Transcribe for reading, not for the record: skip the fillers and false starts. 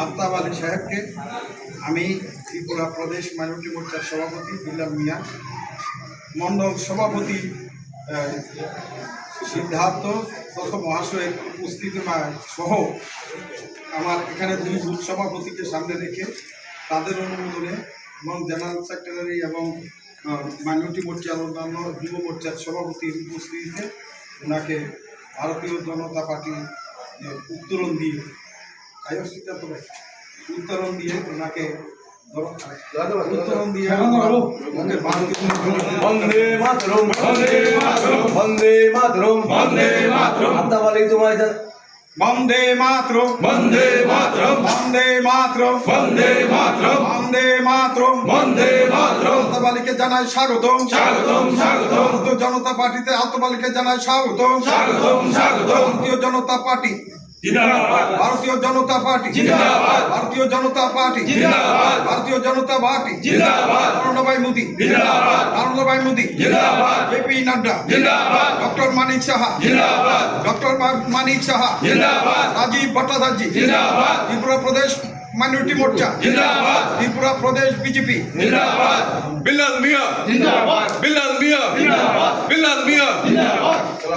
আফতাব আলী সাহেবকে। আমি ত্রিপুরা প্রদেশ মাইনরিটি মোর্চার সভাপতি বিল্লাল মিয়া, মণ্ডল সভাপতি সিদ্ধার্থ তথা মহাশয়ের উপস্থিতি সহ আমার এখানে দুই বুথ সভাপতিকে সামনে রেখে তাদের অনুমোদনে এবং জেনারেল সেক্রেটারি এবং মাইনরিটি মোর্চার অন্যান্য যুব মোর্চার সভাপতির উপস্থিতিতে ওনাকে ভারতীয় জনতা পার্টি উত্তরণ দিয়ে ওনাকে উত্তরণ দিয়ে বন্দে মাতরম বন্দে মাতরম বন্দে মাতরম বন্দে মাতরম আফতাব আলী তোমায় বন্দে মাতরম বন্দে মাতরম বন্দে মাতরম বন্দে মাতরম বন্দে মাতরম বন্দে মাতরম আফতাব আলীকে জানাই স্বাগতম স্বাগতম স্বাগতম ভারতীয় জনতা পার্টিতে আফতাব আলীকে জানাই স্বাগতম স্বাগতম স্বাগতম ভারতীয় জনতা পার্টি জিন্দাবাদ ভারতীয় জনতা পার্টি জিন্দাবাদ ভারতীয় জনতা পার্টি জিন্দাবাদ ভারতীয় জনতা পার্টি জিন্দাবাদ নরেন্দ্র ভাই মোদী জিন্দাবাদ নরেন্দ্র ভাই মোদী জিন্দাবাদ জেপি নাড্ডা জিন্দাবাদ ডক্টর মানিক সাহা জিন্দাবাদ ডক্টর মানিক সাহা জিন্দাবাদ রাজীব ভট্টাচার্য জিন্দাবাদ ত্রিপুরা প্রদেশ মাইনরিটি মোর্চা জিন্দাবাদ ত্রিপুরা প্রদেশ বিজেপি জিন্দাবাদ বিল্লাল মিয়া জিন্দাবাদ বিল্লাল মিয়া জিন্দাবাদ বিল্লাল মিয়া জিন্দাবাদ